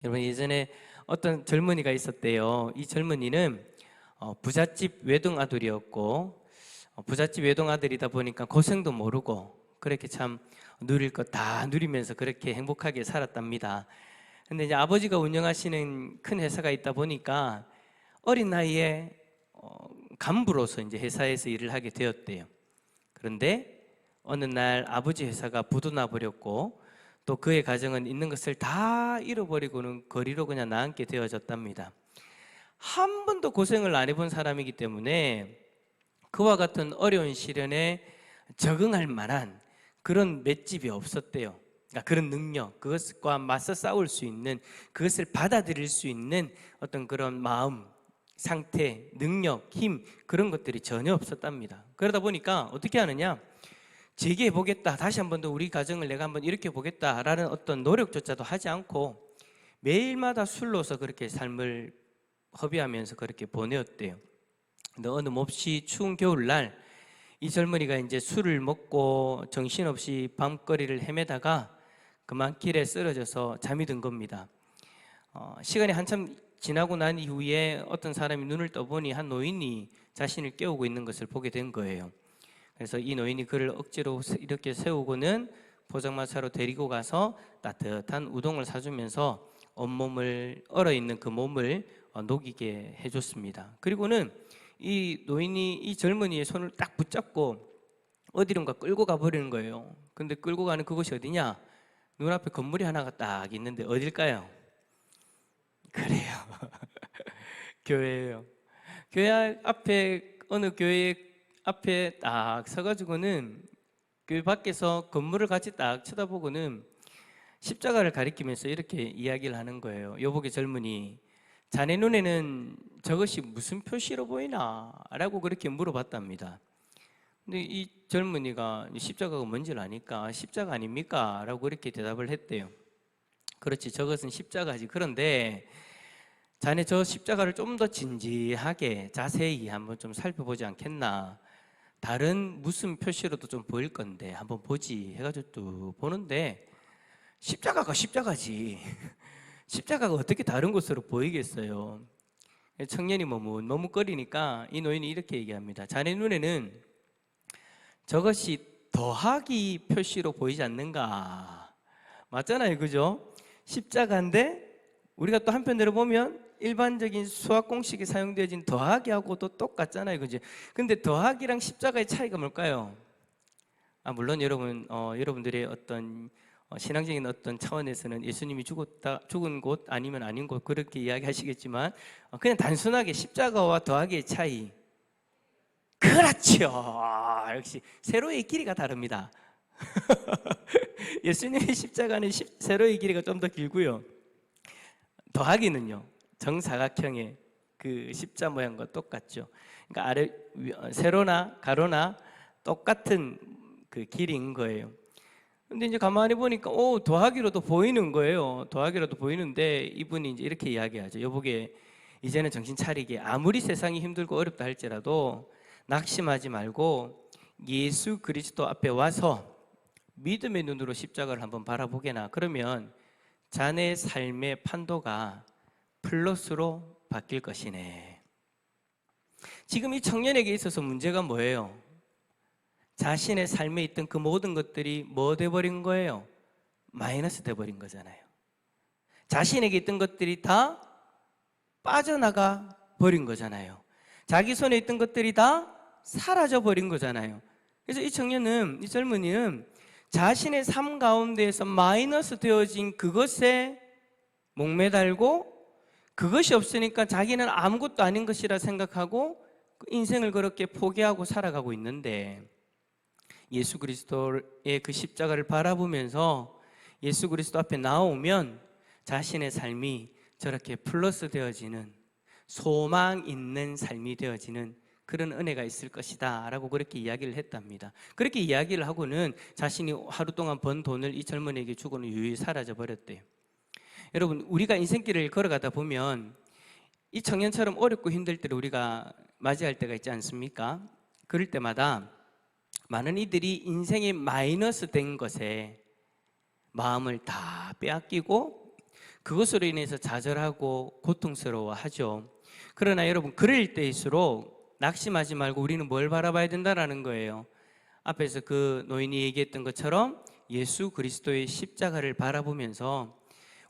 여러분, 예전에 어떤 젊은이가 있었대요. 이 젊은이는 부잣집 외동아들이었고, 부잣집 외동아들이다 보니까 고생도 모르고 그렇게 참 누릴 것 다 누리면서 그렇게 행복하게 살았답니다. 근데 이제 아버지가 운영하시는 큰 회사가 있다 보니까 어린 나이에 간부로서 이제 회사에서 일을 하게 되었대요. 그런데 어느 날 아버지 회사가 부도나 버렸고, 또 그의 가정은 있는 것을 다 잃어버리고는 거리로 그냥 나앉게 되어졌답니다. 한 번도 고생을 안 해본 사람이기 때문에 그와 같은 어려운 시련에 적응할 만한 그런 맷집이 없었대요. 그러니까 그런 능력, 그것과 맞서 싸울 수 있는, 그것을 받아들일 수 있는 어떤 그런 마음, 상태, 능력, 힘, 그런 것들이 전혀 없었답니다. 그러다 보니까 어떻게 하느냐, 재기해 보겠다, 다시 한 번 더 우리 가정을 내가 한번 일으켜 보겠다라는 어떤 노력조차도 하지 않고 매일마다 술로서 그렇게 삶을 허비하면서 그렇게 보내었대요. 근데 어느 몹시 추운 겨울날 이 젊은이가 이제 술을 먹고 정신없이 밤거리를 헤매다가 그만 길에 쓰러져서 잠이 든 겁니다. 시간이 한참 지나고 난 이후에 어떤 사람이 눈을 떠보니 한 노인이 자신을 깨우고 있는 것을 보게 된 거예요. 그래서 이 노인이 그를 억지로 이렇게 세우고는 포장마차로 데리고 가서 따뜻한 우동을 사주면서 온몸을, 얼어있는 그 몸을 녹이게 해줬습니다. 그리고는 이 노인이 이 젊은이의 손을 딱 붙잡고 어디론가 끌고 가버리는 거예요. 근데 끌고 가는 그곳이 어디냐? 눈앞에 건물이 하나가 딱 있는데 어딜까요? 그래요. 교회예요. 교회 앞에, 어느 교회 앞에 딱 서가지고는 그 밖에서 건물을 같이 딱 쳐다보고는 십자가를 가리키면서 이렇게 이야기를 하는 거예요. 여보게 젊은이, 자네 눈에는 저것이 무슨 표시로 보이나? 라고 그렇게 물어봤답니다. 근데 이 젊은이가 십자가가 뭔지를 아니까 십자가 아닙니까? 라고 그렇게 대답을 했대요. 그렇지, 저것은 십자가지. 그런데 자네 저 십자가를 좀 더 진지하게 자세히 한번 좀 살펴보지 않겠나? 다른 무슨 표시로도 좀 보일 건데 한번 보지 해가지고 또 보는데 십자가가 십자가지. 십자가가 어떻게 다른 것으로 보이겠어요? 청년이 머뭇머뭇거리니까 이 노인이 이렇게 얘기합니다. 자네 눈에는 저것이 더하기 표시로 보이지 않는가? 맞잖아요, 그죠? 십자가인데 우리가 또 한편으로 보면 일반적인 수학 공식이 사용되어진 더하기하고도 똑같잖아요, 그죠? 근데 더하기랑 십자가의 차이가 뭘까요? 물론 여러분들의 어떤 신앙적인 어떤 차원에서는 예수님이 죽은 곳 아니면 아닌 곳 그렇게 이야기하시겠지만, 그냥 단순하게 십자가와 더하기의 차이. 그렇죠. 역시 세로의 길이가 다릅니다. 예수님의 십자가는 세로의 길이가 좀 더 길고요. 더하기는요, 정사각형의 그 십자 모양과 똑같죠. 그러니까 세로나 가로나 똑같은 그 길이인 거예요. 근데 이제 가만히 보니까 더하기로도 보이는 거예요. 더하기로도 보이는데 이분이 이제 이렇게 이야기하죠. 여보게, 이제는 정신 차리게, 아무리 세상이 힘들고 어렵다 할지라도 낙심하지 말고 예수 그리스도 앞에 와서 믿음의 눈으로 십자가를 한번 바라보게나. 그러면 자네 삶의 판도가 플러스로 바뀔 것이네. 지금 이 청년에게 있어서 문제가 뭐예요? 자신의 삶에 있던 그 모든 것들이 뭐 돼버린 거예요? 마이너스 돼버린 거잖아요. 자신에게 있던 것들이 다 빠져나가 버린 거잖아요. 자기 손에 있던 것들이 다 사라져 버린 거잖아요. 그래서 이 젊은이는 자신의 삶 가운데에서 마이너스 되어진 그것에 목매달고, 그것이 없으니까 자기는 아무것도 아닌 것이라 생각하고 인생을 그렇게 포기하고 살아가고 있는데, 예수 그리스도의 그 십자가를 바라보면서 예수 그리스도 앞에 나오면 자신의 삶이 저렇게 플러스 되어지는, 소망 있는 삶이 되어지는 그런 은혜가 있을 것이다 라고 그렇게 이야기를 했답니다. 그렇게 이야기를 하고는 자신이 하루 동안 번 돈을 이 젊은이에게 주고는 유유히 사라져 버렸대요. 여러분, 우리가 인생길을 걸어가다 보면 이 청년처럼 어렵고 힘들 때를 우리가 맞이할 때가 있지 않습니까? 그럴 때마다 많은 이들이 인생의 마이너스 된 것에 마음을 다 빼앗기고, 그것으로 인해서 좌절하고 고통스러워하죠. 그러나 여러분, 그럴 때일수록 낙심하지 말고 우리는 뭘 바라봐야 된다라는 거예요. 앞에서 그 노인이 얘기했던 것처럼 예수 그리스도의 십자가를 바라보면서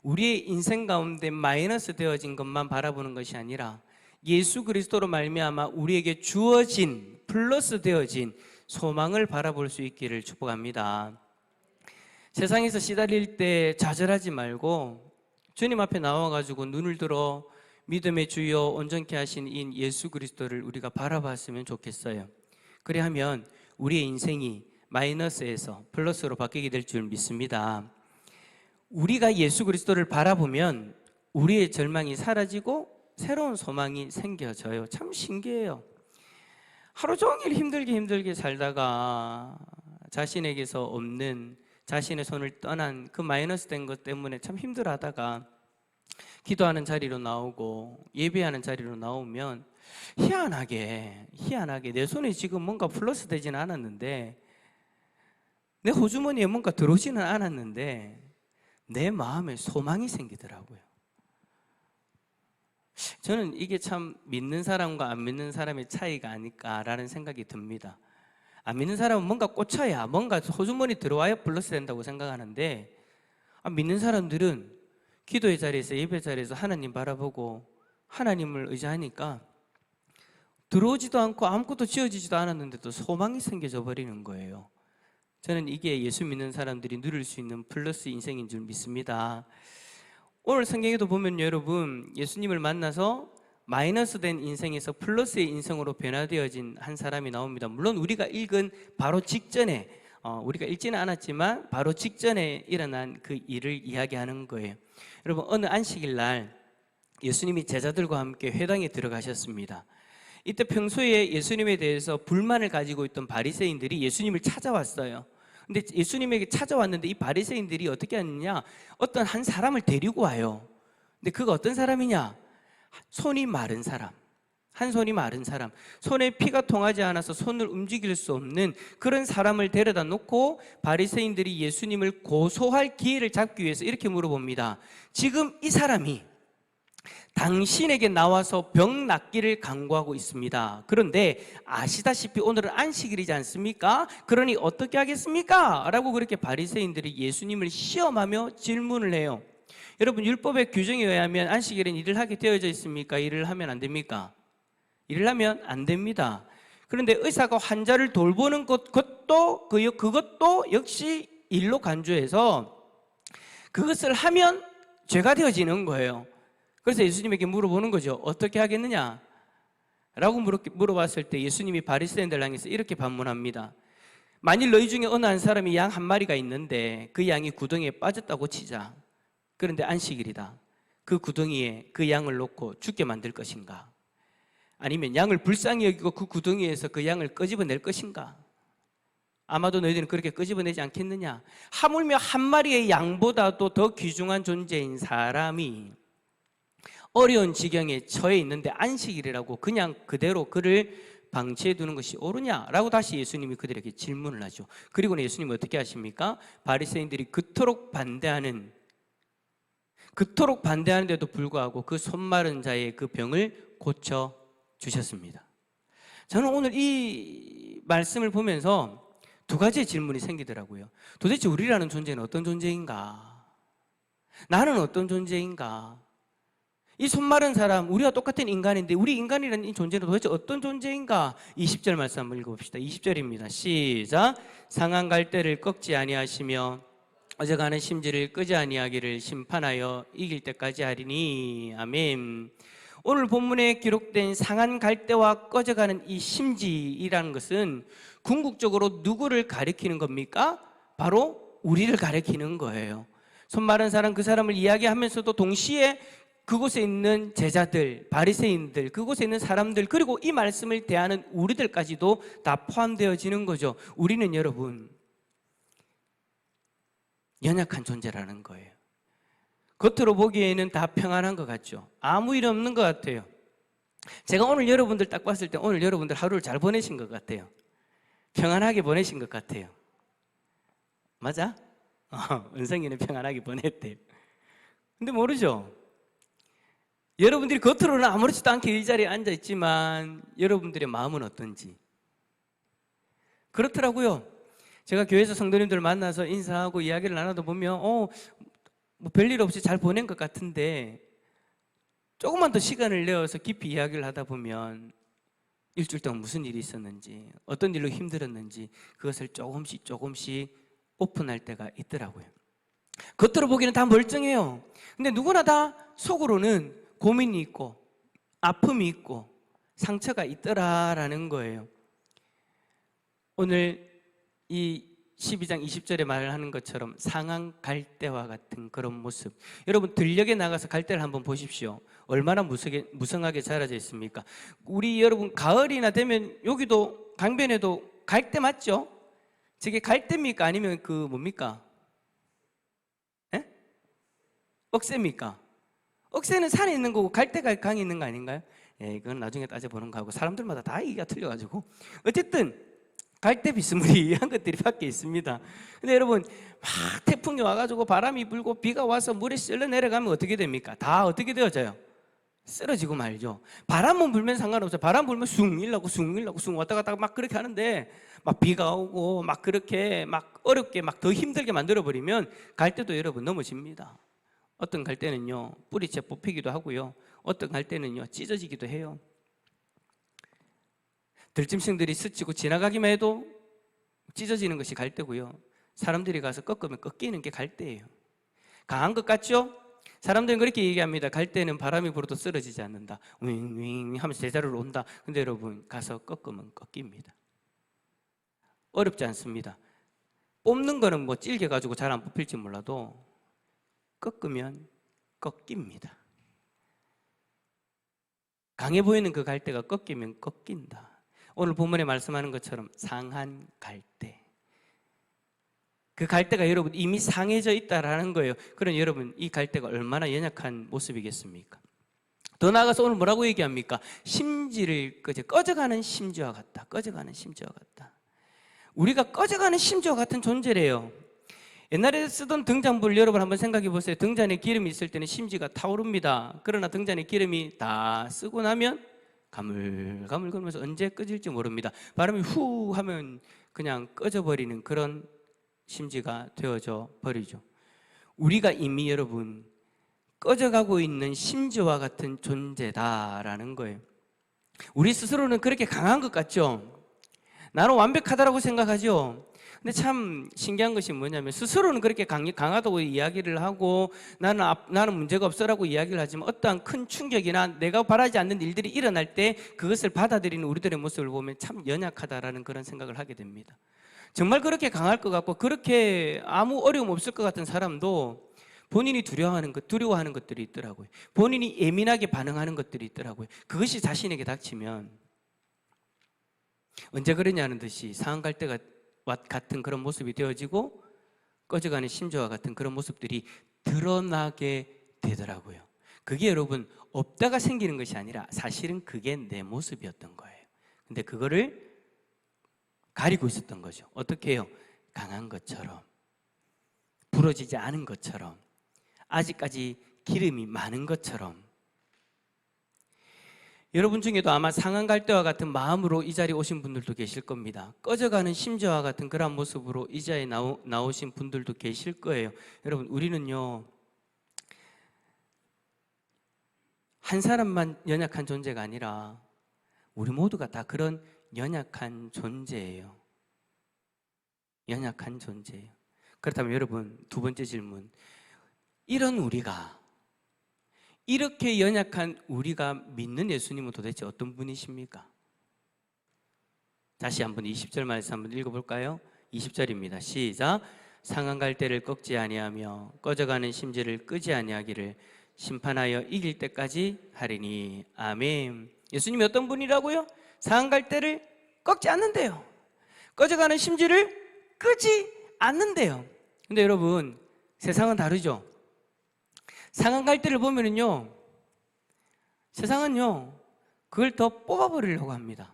우리의 인생 가운데 마이너스 되어진 것만 바라보는 것이 아니라 예수 그리스도로 말미암아 우리에게 주어진, 플러스 되어진 소망을 바라볼 수 있기를 축복합니다. 세상에서 시달릴 때 좌절하지 말고 주님 앞에 나와가지고 눈을 들어 믿음의 주여 온전케 하신 인 예수 그리스도를 우리가 바라봤으면 좋겠어요. 그래야면 우리의 인생이 마이너스에서 플러스로 바뀌게 될 줄 믿습니다. 우리가 예수 그리스도를 바라보면 우리의 절망이 사라지고 새로운 소망이 생겨져요. 참 신기해요. 하루 종일 힘들게 살다가 자신에게서 없는, 자신의 손을 떠난 그 마이너스 된 것 때문에 참 힘들어하다가 기도하는 자리로 나오고 예배하는 자리로 나오면 희한하게 내 손에 지금 뭔가 플러스 되지는 않았는데, 내 호주머니에 뭔가 들어오지는 않았는데 내 마음에 소망이 생기더라고요. 저는 이게 참 믿는 사람과 안 믿는 사람의 차이가 아닐까라는 생각이 듭니다. 안 믿는 사람은 뭔가 꽂혀야, 뭔가 호주머니 들어와야 플러스 된다고 생각하는데, 믿는 사람들은 기도의 자리에서, 예배 자리에서 하나님 바라보고 하나님을 의지하니까 들어오지도 않고 아무것도 지어지지도 않았는데도 소망이 생겨져 버리는 거예요. 저는 이게 예수 믿는 사람들이 누릴 수 있는 플러스 인생인 줄 믿습니다. 오늘 성경에도 보면 여러분, 예수님을 만나서 마이너스 된 인생에서 플러스의 인생으로 변화되어진 한 사람이 나옵니다. 물론 우리가 읽은 바로 직전에, 우리가 읽지는 않았지만 바로 직전에 일어난 그 일을 이야기하는 거예요. 여러분, 어느 안식일 날 예수님이 제자들과 함께 회당에 들어가셨습니다. 이때 평소에 예수님에 대해서 불만을 가지고 있던 바리새인들이 예수님을 찾아왔어요. 근데 예수님에게 찾아왔는데 이 바리새인들이 어떻게 하느냐, 어떤 한 사람을 데리고 와요. 근데 그가 어떤 사람이냐, 손이 마른 사람, 한 손이 마른 사람, 손에 피가 통하지 않아서 손을 움직일 수 없는 그런 사람을 데려다 놓고 바리새인들이 예수님을 고소할 기회를 잡기 위해서 이렇게 물어봅니다. 지금 이 사람이 당신에게 나와서 병 낫기를 간구하고 있습니다. 그런데 아시다시피 오늘은 안식일이지 않습니까? 그러니 어떻게 하겠습니까? 라고 그렇게 바리새인들이 예수님을 시험하며 질문을 해요. 여러분, 율법의 규정에 의하면 안식일엔 일을 하게 되어져 있습니까? 일을 하면 안 됩니까? 일을 하면 안 됩니다. 그런데 의사가 환자를 돌보는 그것도 역시 일로 간주해서 그것을 하면 죄가 되어지는 거예요. 그래서 예수님에게 물어보는 거죠. 어떻게 하겠느냐? 라고 물어봤을 때 예수님이 바리새인들 향해서 이렇게 반문합니다. 만일 너희 중에 어느 한 사람이 양 한 마리가 있는데 그 양이 구덩이에 빠졌다고 치자. 그런데 안식일이다. 그 구덩이에 그 양을 놓고 죽게 만들 것인가? 아니면 양을 불쌍히 여기고 그 구덩이에서 그 양을 끄집어낼 것인가? 아마도 너희들은 그렇게 끄집어내지 않겠느냐? 하물며 한 마리의 양보다도 더 귀중한 존재인 사람이 어려운 지경에 처해 있는데 안식일이라고 그냥 그대로 그를 방치해 두는 것이 옳으냐라고 다시 예수님이 그들에게 질문을 하죠. 그리고는 예수님은 어떻게 하십니까? 바리새인들이 그토록 반대하는데도 불구하고 그 손마른 자의 그 병을 고쳐 주셨습니다. 저는 오늘 이 말씀을 보면서 두 가지의 질문이 생기더라고요. 도대체 우리라는 존재는 어떤 존재인가? 나는 어떤 존재인가? 이 손마른 사람, 우리와 똑같은 인간인데 우리 인간이라는 이 존재는 도대체 어떤 존재인가? 20절 말씀 한번 읽어봅시다. 20절입니다. 시작. 상한 갈대를 꺾지 아니하시며 어져가는 심지를 끄지 아니하기를 심판하여 이길 때까지 하리니. 아멘. 오늘 본문에 기록된 상한 갈대와 꺼져가는 이 심지이라는 것은 궁극적으로 누구를 가리키는 겁니까? 바로 우리를 가리키는 거예요. 손마른 사람, 그 사람을 이야기하면서도 동시에 그곳에 있는 제자들, 바리새인들, 그곳에 있는 사람들, 그리고 이 말씀을 대하는 우리들까지도 다 포함되어지는 거죠. 우리는 여러분 연약한 존재라는 거예요. 겉으로 보기에는 다 평안한 것 같죠. 아무 일 없는 것 같아요. 제가 오늘 여러분들 딱 봤을 때 오늘 여러분들 하루를 잘 보내신 것 같아요. 평안하게 보내신 것 같아요. 맞아? 은성이는 평안하게 보냈대요. 근데 모르죠? 여러분들이 겉으로는 아무렇지도 않게 이 자리에 앉아 있지만 여러분들의 마음은 어떤지. 그렇더라고요. 제가 교회에서 성도님들 만나서 인사하고 이야기를 나눠다 보면 뭐 별일 없이 잘 보낸 것 같은데 조금만 더 시간을 내어서 깊이 이야기를 하다 보면 일주일 동안 무슨 일이 있었는지, 어떤 일로 힘들었는지 그것을 조금씩 오픈할 때가 있더라고요. 겉으로 보기에는 다 멀쩡해요. 근데 누구나 다 속으로는 고민이 있고 아픔이 있고 상처가 있더라라는 거예요. 오늘 이 12장 20절에 말하는 것처럼 상한 갈대와 같은 그런 모습. 여러분 들녘에 나가서 갈대를 한번 보십시오. 얼마나 무성하게 자라져 있습니까? 우리 여러분 가을이나 되면 여기도 강변에도 갈대 맞죠? 저게 갈대입니까? 아니면 그 뭡니까? 에? 억새입니까? 억새는 산에 있는 거고 갈대가 강에 있는 거 아닌가요? 예, 이건 나중에 따져보는 거하고 사람들마다 다 얘기가 틀려가지고 어쨌든 갈대 비스무리한 것들이 밖에 있습니다. 근데 여러분 막 태풍이 와가지고 바람이 불고 비가 와서 물에 쓸려 내려가면 어떻게 됩니까? 다 어떻게 되어져요? 쓰러지고 말죠. 바람은 불면 상관없어요. 바람 불면 숭 일라고 숭 왔다 갔다 막 그렇게 하는데 막 비가 오고 막 그렇게 막 어렵게 막 더 힘들게 만들어 버리면 갈대도 여러분 넘어집니다. 어떤 갈대는요 뿌리채 뽑히기도 하고요, 어떤 갈대는요 찢어지기도 해요. 들짐승들이 스치고 지나가기만 해도 찢어지는 것이 갈대고요, 사람들이 가서 꺾으면 꺾이는 게 갈대예요. 강한 것 같죠? 사람들은 그렇게 얘기합니다. 갈대는 바람이 불어도 쓰러지지 않는다. 윙윙 하면서 제자리로 온다. 근데 여러분 가서 꺾으면 꺾입니다. 어렵지 않습니다. 뽑는 거는 뭐 찔겨가지고 잘 안 뽑힐지 몰라도 꺾으면 꺾입니다. 강해 보이는 그 갈대가 꺾이면 꺾인다. 오늘 본문에 말씀하는 것처럼 상한 갈대. 그 갈대가 여러분 이미 상해져 있다라는 거예요. 그럼 여러분 이 갈대가 얼마나 연약한 모습이겠습니까? 더 나아가서 오늘 뭐라고 얘기합니까? 심지를 꺼져가는 심지와 같다. 꺼져가는 심지와 같다. 우리가 꺼져가는 심지와 같은 존재래요. 옛날에 쓰던 등잔불 여러분 한번 생각해 보세요. 등잔에 기름이 있을 때는 심지가 타오릅니다. 그러나 등잔에 기름이 다 쓰고 나면 가물가물 거리면서 언제 꺼질지 모릅니다. 바람이 후 하면 그냥 꺼져버리는 그런 심지가 되어져 버리죠. 우리가 이미 여러분 꺼져가고 있는 심지와 같은 존재다라는 거예요. 우리 스스로는 그렇게 강한 것 같죠? 나는 완벽하다라고 생각하죠? 근데 참 신기한 것이 뭐냐면 스스로는 그렇게 강하다고 이야기를 하고 나는 문제가 없어라고 이야기를 하지만 어떠한 큰 충격이나 내가 바라지 않는 일들이 일어날 때 그것을 받아들이는 우리들의 모습을 보면 참 연약하다라는 그런 생각을 하게 됩니다. 정말 그렇게 강할 것 같고 그렇게 아무 어려움 없을 것 같은 사람도 본인이 두려워하는 것들이 있더라고요. 본인이 예민하게 반응하는 것들이 있더라고요. 그것이 자신에게 닥치면 언제 그러냐는 듯이 상한 갈대가 같은 그런 모습이 되어지고 꺼져가는 심지와 같은 그런 모습들이 드러나게 되더라고요. 그게 여러분 없다가 생기는 것이 아니라 사실은 그게 내 모습이었던 거예요. 근데 그거를 가리고 있었던 거죠. 어떻게 해요? 강한 것처럼, 부러지지 않은 것처럼, 아직까지 기름이 많은 것처럼. 여러분 중에도 아마 상한 갈대와 같은 마음으로 이 자리에 오신 분들도 계실 겁니다. 꺼져가는 심지와 같은 그런 모습으로 이 자리에 나오신 분들도 계실 거예요. 여러분 우리는요 한 사람만 연약한 존재가 아니라 우리 모두가 다 그런 연약한 존재예요. 연약한 존재예요. 그렇다면 여러분 두 번째 질문, 이런 우리가, 이렇게 연약한 우리가 믿는 예수님은 도대체 어떤 분이십니까? 다시 한번 20절 말씀 한번 읽어볼까요? 20절입니다. 시작. 상한 갈대를 꺾지 아니하며 꺼져가는 심지를 끄지 아니하기를 심판하여 이길 때까지 하리니. 아멘. 예수님이 어떤 분이라고요? 상한 갈대를 꺾지 않는데요, 꺼져가는 심지를 끄지 않는데요. 근데 여러분 세상은 다르죠. 상한 갈대를 보면은요 세상은요 그걸 더 뽑아버리려고 합니다.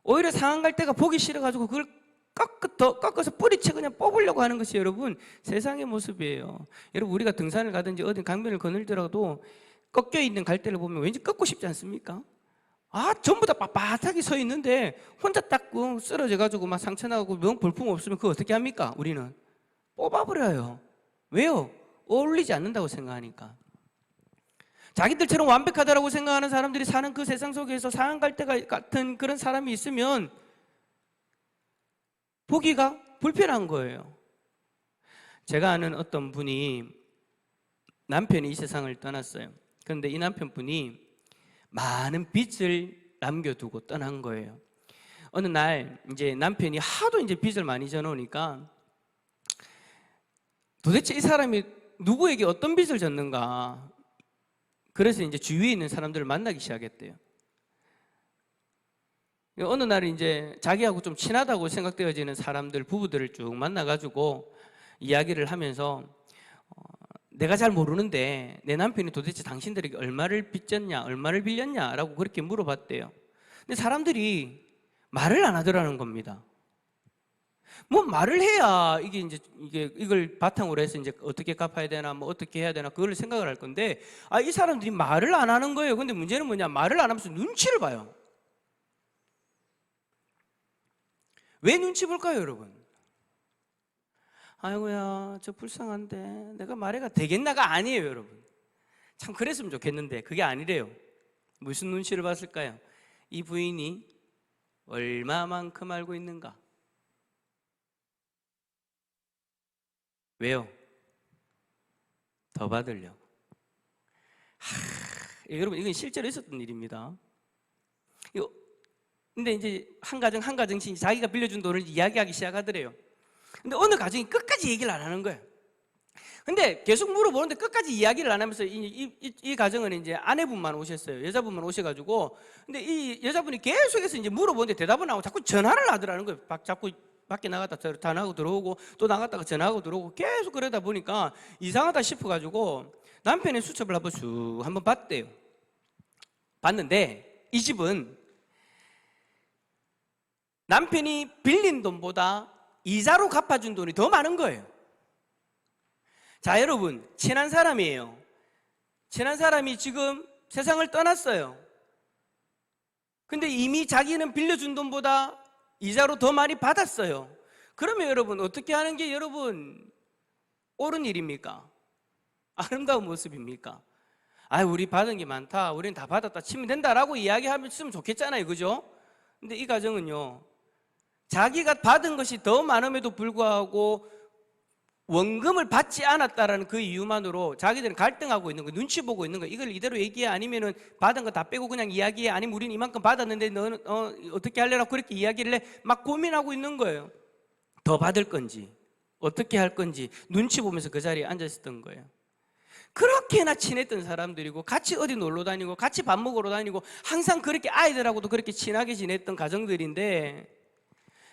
오히려 상한 갈대가 보기 싫어가지고 그걸 더 꺾어서 뿌리채 그냥 뽑으려고 하는 것이 여러분 세상의 모습이에요. 여러분 우리가 등산을 가든지 어디 강변을 거닐더라도 꺾여 있는 갈대를 보면 왠지 꺾고 싶지 않습니까? 전부 다 빳빳하게 서 있는데 혼자 딱 쓰러져 가지고 막 상처 나고 명 볼품 없으면 그거 어떻게 합니까? 우리는 뽑아버려요. 왜요? 어울리지 않는다고 생각하니까. 자기들처럼 완벽하다고 생각하는 사람들이 사는 그 세상 속에서 상한 갈대 같은 그런 사람이 있으면 보기가 불편한 거예요. 제가 아는 어떤 분이 남편이 이 세상을 떠났어요. 그런데 이 남편분이 많은 빚을 남겨두고 떠난 거예요. 어느 날 이제 남편이 하도 이제 빚을 많이 져놓으니까 도대체 이 사람이 누구에게 어떤 빚을 졌는가. 그래서 이제 주위에 있는 사람들을 만나기 시작했대요. 어느 날 이제 자기하고 좀 친하다고 생각되어지는 사람들, 부부들을 쭉 만나가지고 이야기를 하면서 내가 잘 모르는데 내 남편이 도대체 당신들에게 얼마를 빚졌냐, 얼마를 빌렸냐 라고 그렇게 물어봤대요. 근데 사람들이 말을 안 하더라는 겁니다. 뭐 말을 해야 이걸 바탕으로 해서 이제 어떻게 갚아야 되나, 뭐 어떻게 해야 되나 그걸 생각을 할 건데 이 사람들이 말을 안 하는 거예요. 근데 문제는 뭐냐, 말을 안 하면서 눈치를 봐요. 왜 눈치 볼까요, 여러분? 아이고야, 저 불쌍한데 내가 말해가 되겠나가 아니에요, 여러분. 참 그랬으면 좋겠는데 그게 아니래요. 무슨 눈치를 봤을까요? 이 부인이 얼마만큼 알고 있는가? 왜요? 더 받으려고. 여러분 이건 실제로 있었던 일입니다. 근데 이제 한 가정씩 자기가 빌려준 돈을 이야기하기 시작하더래요. 근데 어느 가정이 끝까지 얘기를 안 하는 거예요. 근데 계속 물어보는데 끝까지 이야기를 안 하면서 이 가정은 이제 아내분만 오셨어요. 여자분만 오셔가지고. 근데 이 여자분이 계속해서 이제 물어보는데 대답은 안 하고 자꾸 전화를 하더라는 거예요. 자꾸 밖에 나갔다 전화하고 들어오고 또 나갔다가 전화하고 들어오고 계속 그러다 보니까 이상하다 싶어가지고 남편의 수첩을 한번 봤대요. 봤는데 이 집은 남편이 빌린 돈보다 이자로 갚아준 돈이 더 많은 거예요. 자, 여러분, 친한 사람이에요. 친한 사람이 지금 세상을 떠났어요. 근데 이미 자기는 빌려준 돈보다 이자로 더 많이 받았어요. 그러면 여러분 어떻게 하는 게 여러분 옳은 일입니까? 아름다운 모습입니까? 우리 받은 게 많다, 우리는 다 받았다 치면 된다라고 이야기하면 좋겠잖아요, 그죠? 근데 이 가정은요, 자기가 받은 것이 더 많음에도 불구하고 원금을 받지 않았다라는 그 이유만으로 자기들은 갈등하고 있는 거, 눈치 보고 있는 거. 이걸 이대로 얘기해, 아니면은 받은 거 다 빼고 그냥 이야기해, 아니면 우리는 이만큼 받았는데 너는 어떻게 할래라고 그렇게 이야기를 해. 막 고민하고 있는 거예요. 더 받을 건지 어떻게 할 건지 눈치 보면서 그 자리에 앉아 있었던 거예요. 그렇게나 친했던 사람들이고 같이 어디 놀러 다니고 같이 밥 먹으러 다니고 항상 그렇게 아이들하고도 그렇게 친하게 지냈던 가정들인데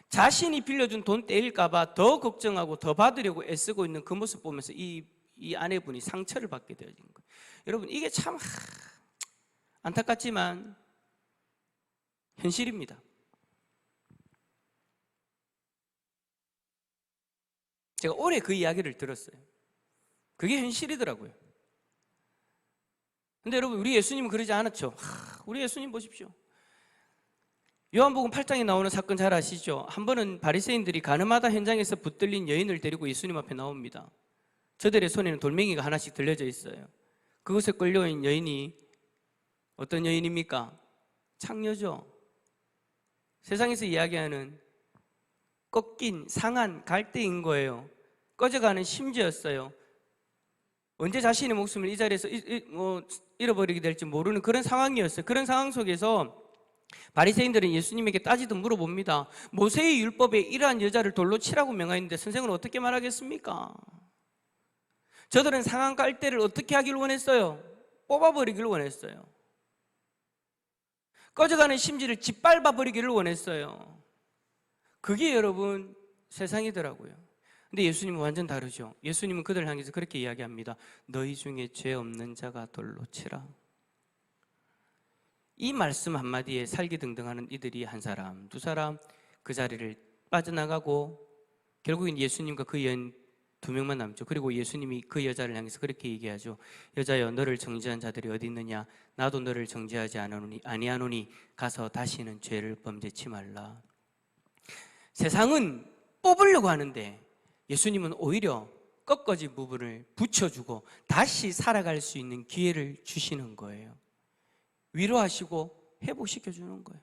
자신이 빌려준 돈 떼일까봐 더 걱정하고 더 받으려고 애쓰고 있는 그 모습 보면서 이 아내분이 상처를 받게 되어진 거예요. 여러분 이게 참 안타깝지만 현실입니다. 제가 올해 그 이야기를 들었어요. 그게 현실이더라고요. 근데 여러분 우리 예수님은 그러지 않았죠. 우리 예수님 보십시오. 요한복음 8장에 나오는 사건 잘 아시죠? 한 번은 바리새인들이 가늠하다 현장에서 붙들린 여인을 데리고 예수님 앞에 나옵니다. 저들의 손에는 돌멩이가 하나씩 들려져 있어요. 그것에 끌려온 여인이 어떤 여인입니까? 창녀죠. 세상에서 이야기하는 꺾인 상한 갈대인 거예요. 꺼져가는 심지였어요. 언제 자신의 목숨을 이 자리에서 잃어버리게 될지 모르는 그런 상황이었어요. 그런 상황 속에서 바리새인들은 예수님에게 따지듯 물어봅니다. 모세의 율법에 이러한 여자를 돌로 치라고 명하였는데 선생은 어떻게 말하겠습니까? 저들은 상한 갈대를 어떻게 하길 원했어요? 뽑아버리기를 원했어요. 꺼져가는 심지를 짓밟아버리기를 원했어요. 그게 여러분 세상이더라고요. 근데 예수님은 완전 다르죠. 예수님은 그들을 향해서 그렇게 이야기합니다. 너희 중에 죄 없는 자가 돌로 치라. 이 말씀 한마디에 살기등등하는 이들이 한 사람, 두 사람 그 자리를 빠져나가고 결국엔 예수님과 그 여인 2명만 남죠. 그리고 예수님이 그 여자를 향해서 그렇게 얘기하죠. 여자여, 너를 정죄한 자들이 어디 있느냐? 나도 너를 정죄하지 아니하노니 가서 다시는 죄를 범죄치 말라. 세상은 뽑으려고 하는데 예수님은 오히려 꺾어진 부분을 붙여주고 다시 살아갈 수 있는 기회를 주시는 거예요. 위로하시고 회복시켜주는 거예요.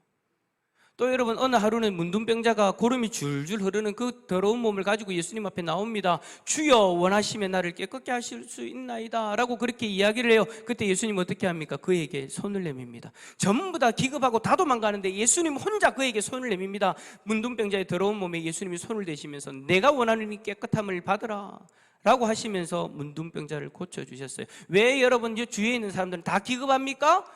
또 여러분, 어느 하루는 문둥병자가 고름이 줄줄 흐르는 그 더러운 몸을 가지고 예수님 앞에 나옵니다. 주여, 원하시면 나를 깨끗게 하실 수 있나이다 라고 그렇게 이야기를 해요. 그때 예수님 어떻게 합니까? 그에게 손을 내밉니다. 전부 다 기겁하고 다 도망가는데 예수님 혼자 그에게 손을 내밉니다. 문둥병자의 더러운 몸에 예수님이 손을 대시면서 내가 원하는 이 깨끗함을 받으라 라고 하시면서 문둥병자를 고쳐주셨어요. 왜 여러분 주위에 있는 사람들은 다 기겁합니까?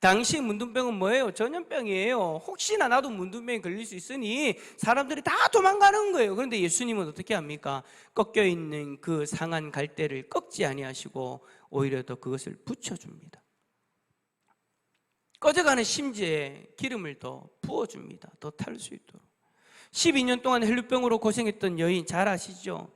당시 문둥병은 뭐예요? 전염병이에요. 혹시나 나도 문둥병에 걸릴 수 있으니 사람들이 다 도망가는 거예요. 그런데 예수님은 어떻게 합니까? 꺾여 있는 그 상한 갈대를 꺾지 아니하시고 오히려 더 그것을 붙여줍니다. 꺼져가는 심지에 기름을 더 부어줍니다. 더 탈 수 있도록. 12년 동안 헬루병으로 고생했던 여인 잘 아시죠?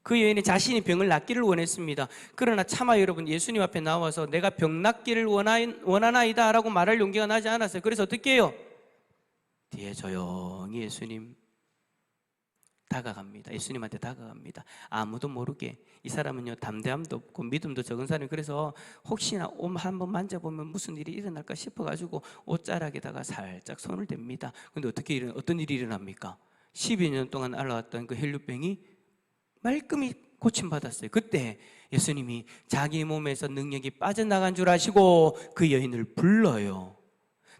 그 여인이 자신이 병을 낫기를 원했습니다. 그러나 차마 여러분, 예수님 앞에 나와서 내가 병 낫기를 원하나이다 라고 말할 용기가 나지 않았어요. 그래서 어떻게 해요? 뒤에 조용히 예수님 다가갑니다. 예수님한테 다가갑니다. 아무도 모르게. 이 사람은요, 담대함도 없고 믿음도 적은 사람이, 그래서 혹시나 옷 한번 만져보면 무슨 일이 일어날까 싶어가지고 옷자락에다가 살짝 손을 댑니다. 근데 어떤 일이 일어납니까? 12년 동안 앓아왔던 그 헬루병이 말끔히 고침받았어요. 그때 예수님이 자기 몸에서 능력이 빠져나간 줄 아시고 그 여인을 불러요.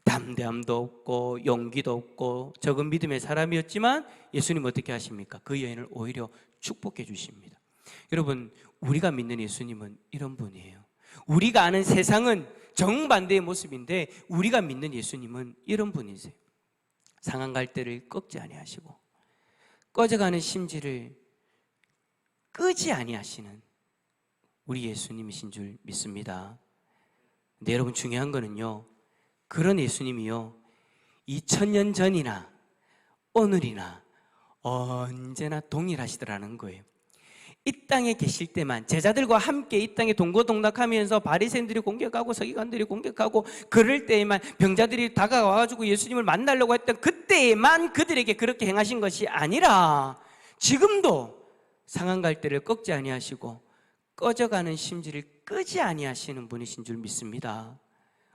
담대함도 없고 용기도 없고 적은 믿음의 사람이었지만 예수님 어떻게 하십니까? 그 여인을 오히려 축복해 주십니다. 여러분, 우리가 믿는 예수님은 이런 분이에요. 우리가 아는 세상은 정반대의 모습인데 우리가 믿는 예수님은 이런 분이세요. 상한 갈대를 꺾지 아니하시고 꺼져가는 심지를 끄지 아니하시는 우리 예수님이신 줄 믿습니다. 근데 여러분, 중요한 거는요, 그런 예수님이요 2000년 전이나 오늘이나 언제나 동일하시더라는 거예요. 이 땅에 계실 때만 제자들과 함께 이 땅에 동고동락하면서 바리새인들이 공격하고 서기관들이 공격하고 그럴 때에만 병자들이 다가와가지고 예수님을 만나려고 했던 그때에만 그들에게 그렇게 행하신 것이 아니라 지금도 상한 갈대를 꺾지 아니하시고 꺼져가는 심지를 끄지 아니하시는 분이신 줄 믿습니다.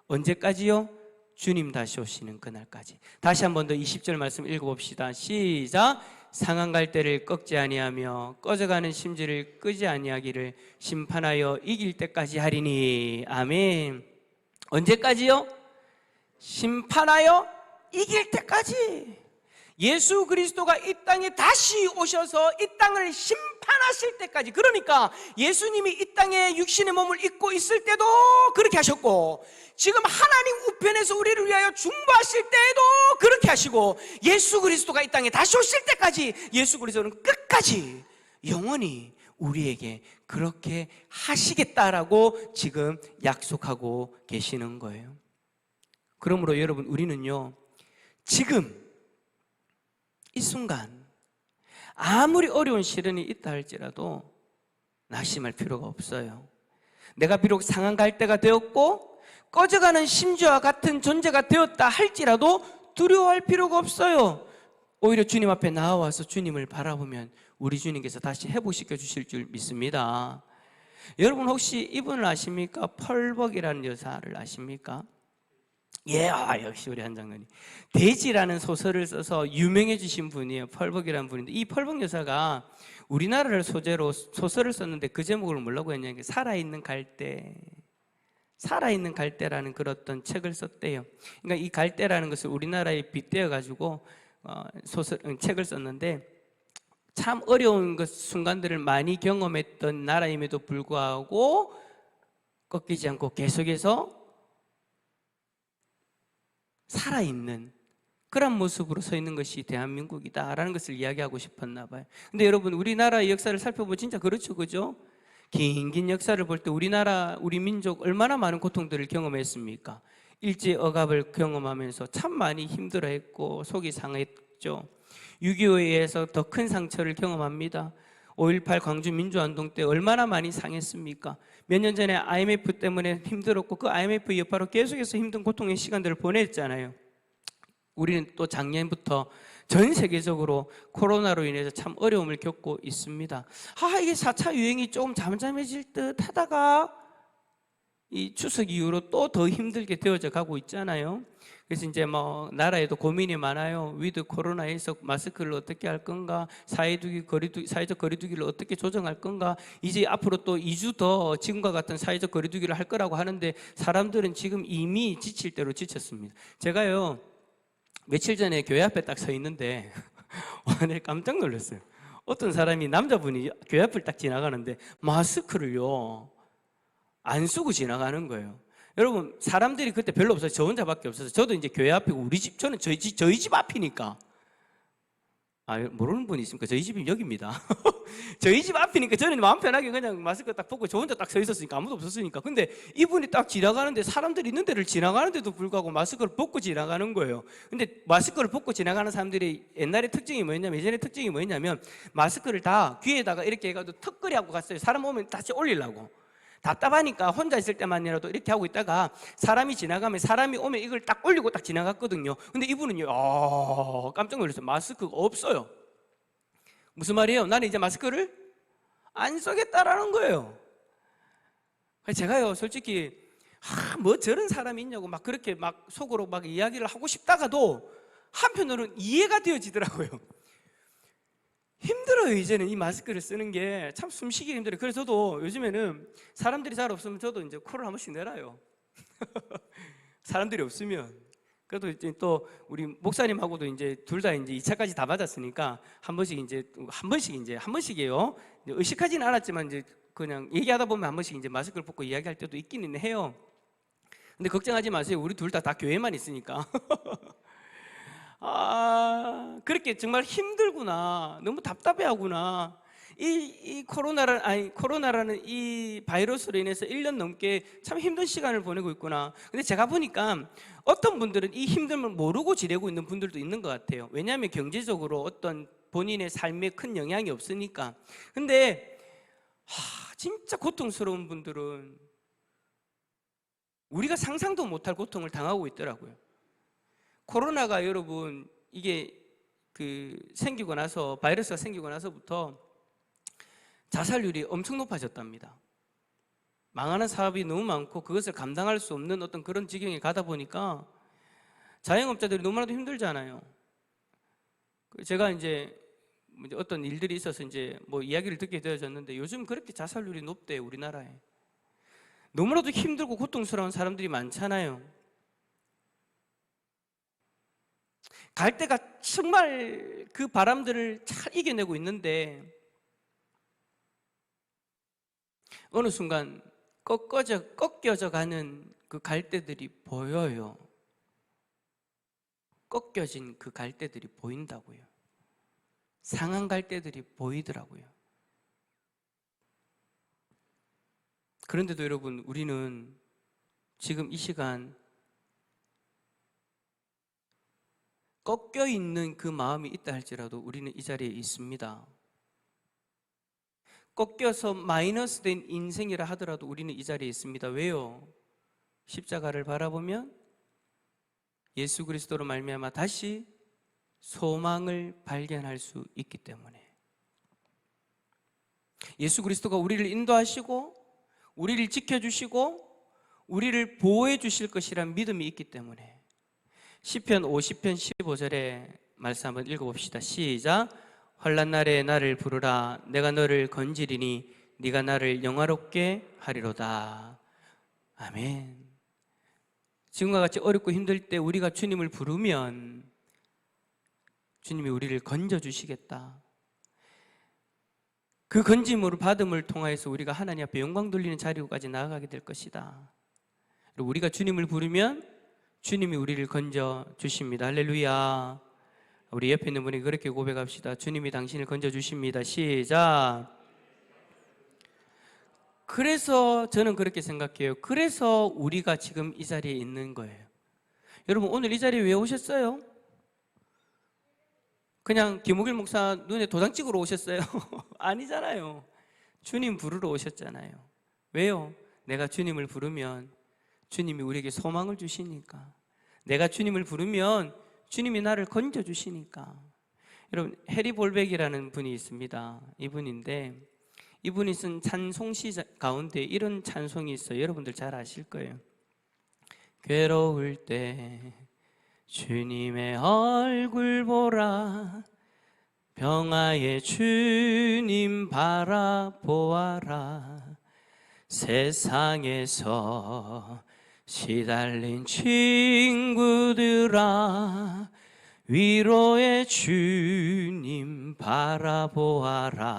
언제까지요? 주님 다시 오시는 그날까지. 다시 한 번 더 20절 말씀 읽어봅시다. 시작. 상한 갈대를 꺾지 아니하며 꺼져가는 심지를 끄지 아니하기를 심판하여 이길 때까지 하리니. 아멘. 언제까지요? 심판하여 이길 때까지. 예수 그리스도가 이 땅에 다시 오셔서 이 땅을 심판하실 때까지. 그러니까 예수님이 이 땅에 육신의 몸을 입고 있을 때도 그렇게 하셨고 지금 하나님 우편에서 우리를 위하여 중보하실 때에도 그렇게 하시고 예수 그리스도가 이 땅에 다시 오실 때까지 예수 그리스도는 끝까지 영원히 우리에게 그렇게 하시겠다라고 지금 약속하고 계시는 거예요. 그러므로 여러분, 우리는요 지금 이 순간 아무리 어려운 시련이 있다 할지라도 낙심할 필요가 없어요. 내가 비록 상한 갈대가 되었고 꺼져가는 심지와 같은 존재가 되었다 할지라도 두려워할 필요가 없어요. 오히려 주님 앞에 나와서 주님을 바라보면 우리 주님께서 다시 회복시켜 주실 줄 믿습니다. 여러분, 혹시 이분을 아십니까? 펄벅이라는 여사를 아십니까? 예, 역시 우리 한 장로님. 돼지라는 소설을 써서 유명해지신 분이에요. 펄벅이라는 분인데 이 펄벅 여사가 우리나라를 소재로 소설을 썼는데 그 제목을 뭐라고 했냐면 살아있는 갈대. 살아있는 갈대라는 그런 어떤 책을 썼대요. 그러니까 이 갈대라는 것을 우리나라에 빗대어 가지고 책을 썼는데 참 어려운 순간들을 많이 경험했던 나라임에도 불구하고 꺾이지 않고 계속해서 살아있는 그런 모습으로 서 있는 것이 대한민국이다라는 것을 이야기하고 싶었나 봐요. 근데 여러분, 우리나라의 역사를 살펴보면 진짜 그렇죠, 그죠? 긴 역사를 볼 때 우리나라, 우리 민족 얼마나 많은 고통들을 경험했습니까? 일제 억압을 경험하면서 참 많이 힘들어했고 속이 상했죠. 6.25에 의해서 더 큰 상처를 경험합니다. 5.18 광주 민주화운동 때 얼마나 많이 상했습니까? 몇 년 전에 IMF 때문에 힘들었고 그 IMF 여파로 계속해서 힘든 고통의 시간들을 보냈잖아요. 우리는 또 작년부터 전 세계적으로 코로나로 인해서 참 어려움을 겪고 있습니다. 이게 4차 유행이 조금 잠잠해질 듯 하다가 이 추석 이후로 또 더 힘들게 되어져 가고 있잖아요. 그래서 이제 뭐 나라에도 고민이 많아요. 위드 코로나에서 마스크를 어떻게 할 건가, 사회적 거리두기를 어떻게 조정할 건가. 이제 앞으로 또 2주 더 지금과 같은 사회적 거리두기를 할 거라고 하는데 사람들은 지금 이미 지칠 대로 지쳤습니다. 제가요 며칠 전에 교회 앞에 딱 서 있는데 오늘 깜짝 놀랐어요. 어떤 사람이, 남자분이 교회 앞을 딱 지나가는데 마스크를요 안 쓰고 지나가는 거예요. 여러분, 사람들이 그때 별로 없어요. 저 혼자밖에 없어서. 저도 이제 교회 앞이고 우리 집, 저는 저희 집 앞이니까. 모르는 분이 있습니까? 저희 집이 여기입니다. 저희 집 앞이니까 저는 마음 편하게 그냥 마스크 딱 벗고 저 혼자 딱 서 있었으니까, 아무도 없었으니까. 근데 이분이 딱 지나가는데, 사람들이 있는 데를 지나가는데도 불구하고 마스크를 벗고 지나가는 거예요. 근데 마스크를 벗고 지나가는 사람들이 예전의 특징이 뭐였냐면 마스크를 다 귀에다가 이렇게 해가지고 턱걸이 하고 갔어요. 사람 오면 다시 올리려고. 답답하니까 혼자 있을 때만이라도 이렇게 하고 있다가 사람이 지나가면, 사람이 오면 이걸 딱 올리고 딱 지나갔거든요. 근데 이분은요, 깜짝 놀랐어요. 마스크가 없어요. 무슨 말이에요? 나는 이제 마스크를 안 쓰겠다라는 거예요. 제가요, 솔직히 뭐 저런 사람이 있냐고 막 그렇게 막 속으로 막 이야기를 하고 싶다가도 한편으로는 이해가 되어지더라고요. 힘들어요. 이제는 이 마스크를 쓰는 게 참 숨쉬기 힘들어요. 그래서 저도 요즘에는 사람들이 잘 없으면 저도 이제 코를 한 번씩 내놔요. 사람들이 없으면. 그래도 이제 또 우리 목사님하고도 이제 둘 다 이제 2차까지 다 맞았으니까 한 번씩이에요. 의식하지는 않았지만 이제 그냥 얘기하다 보면 한 번씩 이제 마스크를 벗고 이야기할 때도 있기는 해요. 근데 걱정하지 마세요. 우리 둘 다 교회만 있으니까. 그렇게 정말 힘들구나. 너무 답답해하구나. 이 코로나라는 이 바이러스로 인해서 1년 넘게 참 힘든 시간을 보내고 있구나. 근데 제가 보니까 어떤 분들은 이 힘듦을 모르고 지내고 있는 분들도 있는 것 같아요. 왜냐하면 경제적으로 어떤 본인의 삶에 큰 영향이 없으니까. 근데 진짜 고통스러운 분들은 우리가 상상도 못할 고통을 당하고 있더라고요. 코로나가 여러분, 이게 생기고 나서, 바이러스가 생기고 나서부터 자살률이 엄청 높아졌답니다. 망하는 사업이 너무 많고 그것을 감당할 수 없는 어떤 그런 지경에 가다 보니까 자영업자들이 너무나도 힘들잖아요. 제가 이제 어떤 일들이 있어서 이제 뭐 이야기를 듣게 되어졌는데 요즘 그렇게 자살률이 높대요, 우리나라에. 너무나도 힘들고 고통스러운 사람들이 많잖아요. 갈 때가 정말 그 바람들을 잘 이겨내고 있는데 어느 순간 꺾여져 가는 그 갈대들이 보여요. 꺾여진 그 갈대들이 보인다고요. 상한 갈대들이 보이더라고요. 그런데도 여러분, 우리는 지금 이 시간 꺾여 있는 그 마음이 있다 할지라도 우리는 이 자리에 있습니다. 꺾여서 마이너스 된 인생이라 하더라도 우리는 이 자리에 있습니다. 왜요? 십자가를 바라보면 예수 그리스도로 말미암아 다시 소망을 발견할 수 있기 때문에. 예수 그리스도가 우리를 인도하시고 우리를 지켜주시고 우리를 보호해 주실 것이란 믿음이 있기 때문에. 시편 50편 15절의 말씀 한번 읽어봅시다. 시작. 환난 날에 나를 부르라. 내가 너를 건지리니 네가 나를 영화롭게 하리로다. 아멘. 지금과 같이 어렵고 힘들 때 우리가 주님을 부르면 주님이 우리를 건져주시겠다. 그 건짐으로 받음을 통하여서 우리가 하나님 앞에 영광 돌리는 자리까지 나아가게 될 것이다. 그리고 우리가 주님을 부르면 주님이 우리를 건져주십니다. 할렐루야. 우리 옆에 있는 분이 그렇게 고백합시다. 주님이 당신을 건져주십니다. 시작. 그래서 저는 그렇게 생각해요. 그래서 우리가 지금 이 자리에 있는 거예요. 여러분, 오늘 이 자리에 왜 오셨어요? 그냥 김옥일 목사 눈에 도장 찍으러 오셨어요? 아니잖아요. 주님 부르러 오셨잖아요. 왜요? 내가 주님을 부르면 주님이 우리에게 소망을 주시니까. 내가 주님을 부르면 주님이 나를 건져주시니까. 여러분, 해리 볼백이라는 분이 있습니다. 이분인데 이분이 쓴 찬송시 가운데 이런 찬송이 있어요. 여러분들 잘 아실 거예요. 괴로울 때 주님의 얼굴 보라, 병아의 주님 바라보아라. 세상에서 시달린 친구들아, 위로의 주님 바라보아라.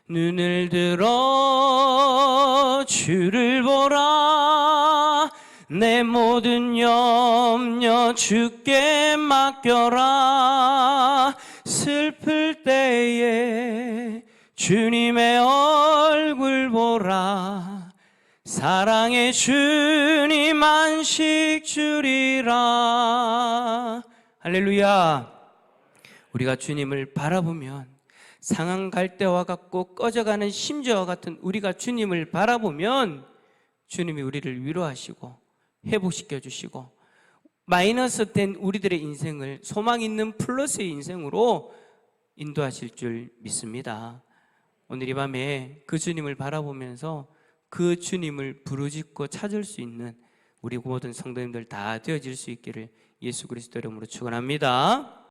눈을 들어 주를 보라. 내 모든 염려 주께 맡겨라. 슬플 때에 주님의 얼굴 보라. 사랑의 주님 안식 주리라. 할렐루야. 우리가 주님을 바라보면 상한 갈대와 같고 꺼져가는 심지어와 같은 우리가 주님을 바라보면 주님이 우리를 위로하시고 회복시켜 주시고 마이너스 된 우리들의 인생을 소망 있는 플러스의 인생으로 인도하실 줄 믿습니다. 오늘 이 밤에 그 주님을 바라보면서 그 주님을 부르짖고 찾을 수 있는 우리 모든 성도님들 다 되어질 수 있기를 예수 그리스도 이름으로 축원합니다.